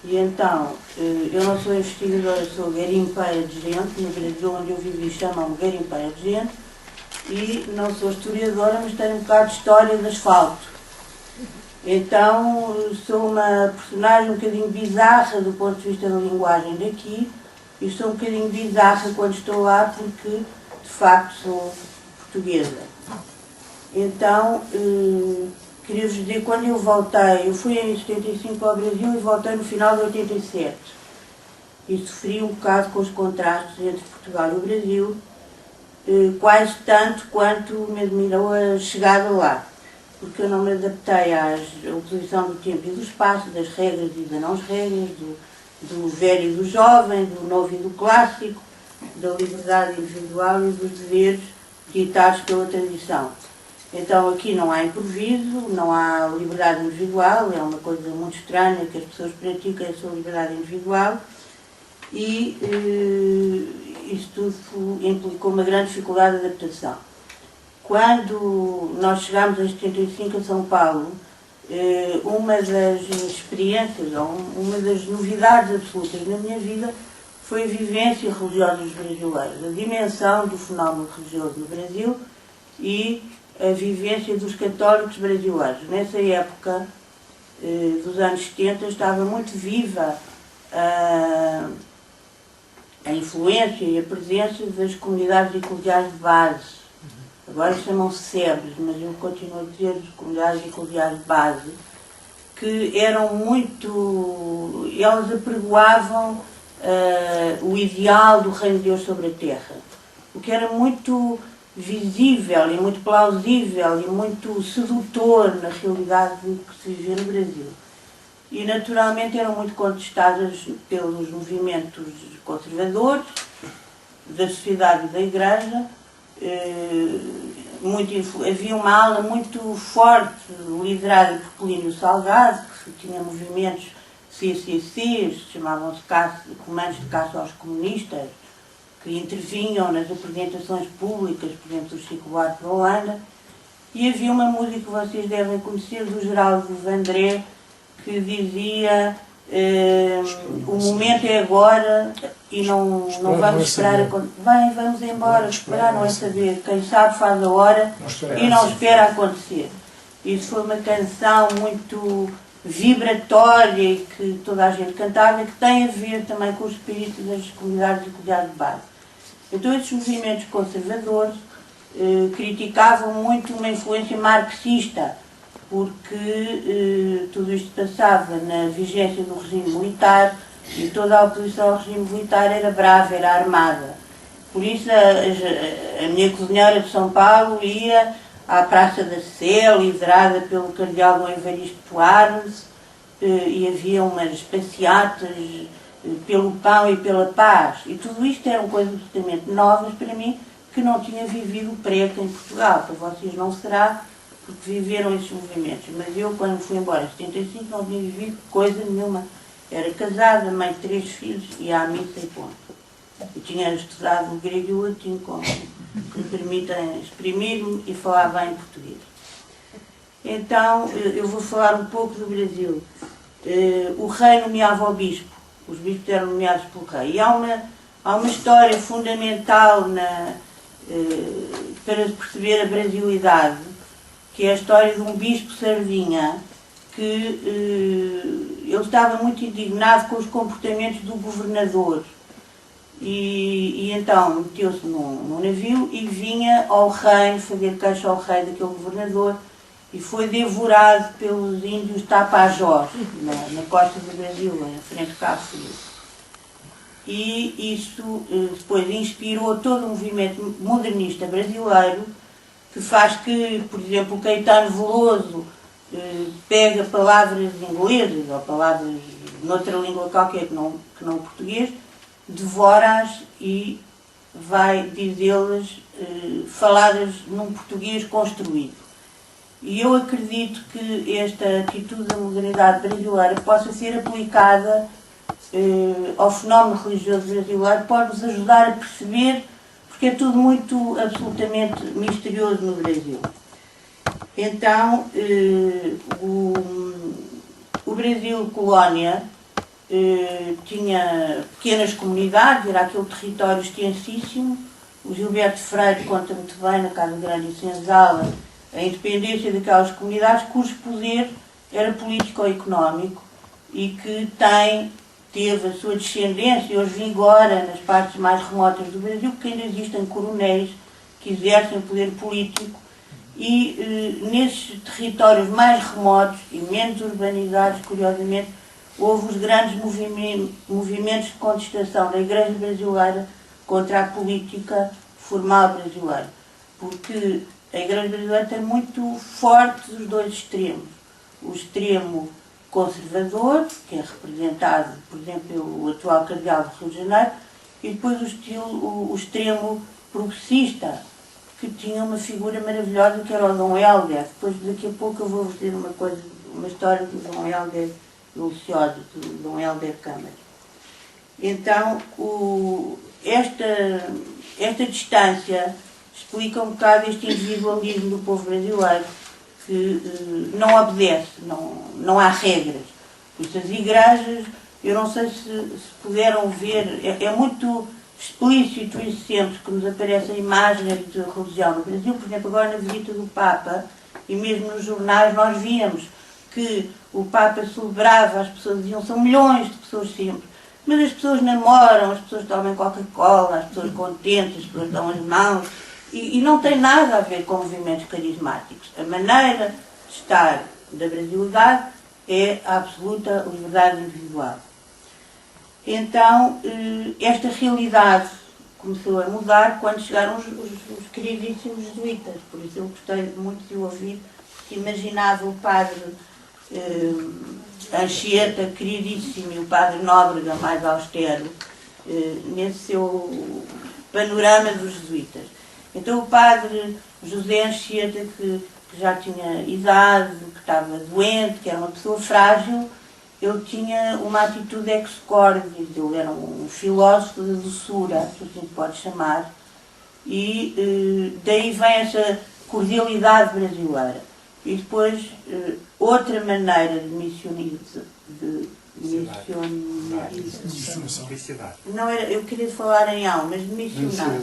E então, eu não sou investigadora, sou garimpeira de gente. No Brasil, onde eu vivi, chamam-me garimpeira de gente. E não sou historiadora, mas tenho um bocado de história de asfalto. Então, sou uma personagem um bocadinho bizarra do ponto de vista da linguagem daqui, e sou um bocadinho bizarra quando estou lá, porque, de facto, sou portuguesa. Então, queria-vos dizer, quando eu voltei, eu fui em 75 ao Brasil e voltei no final de 87. E sofri um bocado com os contrastes entre Portugal e o Brasil, quase tanto quanto me admirou a chegada lá. Porque eu não me adaptei à oposição do tempo e do espaço, das regras e das não regras, do velho e do jovem, do novo e do clássico, da liberdade individual e dos deveres ditados pela tradição. Então aqui não há improviso, não há liberdade individual, é uma coisa muito estranha que as pessoas praticam a sua liberdade individual, e isso tudo implicou uma grande dificuldade de adaptação. Quando nós chegámos em 75 a São Paulo, uma das experiências, ou uma das novidades absolutas na minha vida foi a vivência religiosa dos brasileiros, a dimensão do fenómeno religioso no Brasil e a vivência dos católicos brasileiros. Nessa época dos anos 70 estava muito viva a influência e a presença das comunidades eclesiais de base. Agora chamam-se SEBs, mas eu continuo a dizer comunidades eclesiais de base, que eram muito... elas apregoavam o ideal do reino de Deus sobre a terra, o que era muito visível e muito plausível e muito sedutor na realidade que se vivia no Brasil. E naturalmente eram muito contestadas pelos movimentos conservadores, da sociedade e da Igreja. Havia uma ala muito forte, liderada por Plínio Salgado, que tinha movimentos CCCs, chamavam-se comandos de caça aos comunistas, que intervinham nas apresentações públicas, por exemplo, do Chico Buarque da Holanda. E havia uma música que vocês devem conhecer, do Geraldo Vandré, que dizia: o momento é agora e não vamos esperar. Vamos embora, esperar não é saber. Quem sabe faz a hora e não espera acontecer. Isso foi uma canção muito vibratória e que toda a gente cantava, e que tem a ver também com o espírito das comunidades eclesiais de base. Então esses movimentos conservadores criticavam muito uma influência marxista, porque tudo isto passava na vigência do regime militar e toda a oposição ao regime militar era brava, era armada. Por isso a minha cozinheira de São Paulo ia à Praça da Sé, liderada pelo cardeal Dom Evaristo Soares, e havia umas passeatas pelo pão e pela paz. E tudo isto eram coisas absolutamente novas para mim, que não tinha vivido preta em Portugal. Para vocês não será, porque viveram esses movimentos. Mas eu, quando fui embora em 75, não tinha vivido coisa nenhuma. Era casada, mãe de 3 filhos, ia à missa e ponto. Eu tinha estudado o grego e o latim, que me permitem exprimir-me, e falar bem português. Então, eu vou falar um pouco do Brasil. O rei nomeava o bispo. Os bispos eram nomeados pelo rei. E há uma história fundamental para perceber a brasilidade, que é a história de um bispo Sarvinha, que ele estava muito indignado com os comportamentos do governador. E então meteu-se num navio e vinha ao reino fazer queixa ao rei daquele governador, e foi devorado pelos índios Tapajós, na costa do Brasil, em frente de Cabo Frio. E isso depois inspirou todo um movimento modernista brasileiro, que faz que, por exemplo, o Caetano Veloso pega palavras inglesas ou palavras noutra língua qualquer que não o português, devora-as e vai dizê-las faladas num português construído. E eu acredito que esta atitude da modernidade brasileira possa ser aplicada ao fenómeno religioso brasileiro, pode nos ajudar a perceber, porque é tudo muito absolutamente misterioso no Brasil. Então, o Brasil colónia tinha pequenas comunidades, era aquele território extensíssimo. O Gilberto Freire conta muito bem, na Casa Grande e Senzala, a independência daquelas comunidades cujo poder era político ou económico e que teve a sua descendência e hoje vigora nas partes mais remotas do Brasil, porque ainda existem coronéis que exercem o poder político e nesses territórios mais remotos e menos urbanizados, curiosamente, houve os grandes movimentos de contestação da Igreja Brasileira contra a política formal brasileira, porque a Igreja Brasileira tem muito fortes os dois extremos. O extremo conservador, que é representado, por exemplo, pelo atual cardeal do Rio de Janeiro, e depois o extremo progressista, que tinha uma figura maravilhosa que era o Dom Helder. Depois, daqui a pouco, eu vou-vos dizer uma história do Dom Helder Lucioso, do Dom Helder Câmara. Então, esta distância explica um bocado este individualismo do povo brasileiro, que não obedece, não há regras. Por isso as igrejas, eu não sei se puderam ver, é muito explícito isso sempre que nos aparecem imagens de religião no Brasil. Por exemplo, agora na visita do Papa, e mesmo nos jornais nós víamos que o Papa celebrava, as pessoas diziam, são milhões de pessoas sempre, mas as pessoas namoram, as pessoas tomam Coca-Cola, as pessoas contentes, as pessoas dão as mãos, e não tem nada a ver com movimentos carismáticos. A maneira de estar da brasilidade é a absoluta liberdade individual. Então, esta realidade começou a mudar quando chegaram os queridíssimos jesuítas. Por isso eu gostei muito de ouvir, porque imaginava o padre Anchieta, queridíssimo, e o padre Nóbrega, mais austero, nesse seu panorama dos jesuítas. Então o padre José Anchieta, que já tinha idade, que estava doente, que era uma pessoa frágil, ele tinha uma atitude ex-cordis, ele era um filósofo da doçura, se assim se pode chamar, e daí vem essa cordialidade brasileira. E depois, outra maneira de missionismo, não era, eu queria falar em alma, mas de missionar.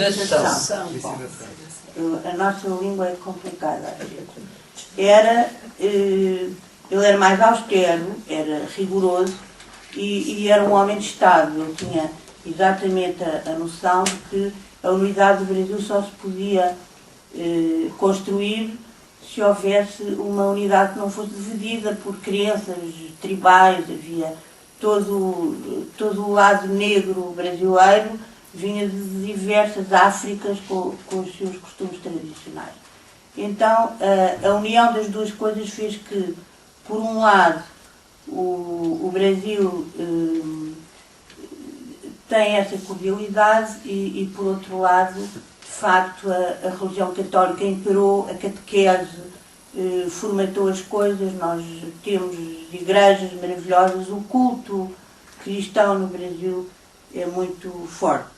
Missionização. A nossa língua é complicada. Ele era mais austero, era rigoroso e era um homem de Estado. Ele tinha exatamente a noção de que a unidade do Brasil só se podia construir se houvesse uma unidade que não fosse dividida por crenças tribais. Havia todo o lado negro brasileiro vinha de diversas Áfricas com os seus costumes tradicionais. Então, a união das duas coisas fez que, por um lado, o Brasil tem essa cordialidade e, por outro lado, de facto, a religião católica imperou, a catequese formatou as coisas. Nós temos igrejas maravilhosas, o culto cristão no Brasil é muito forte.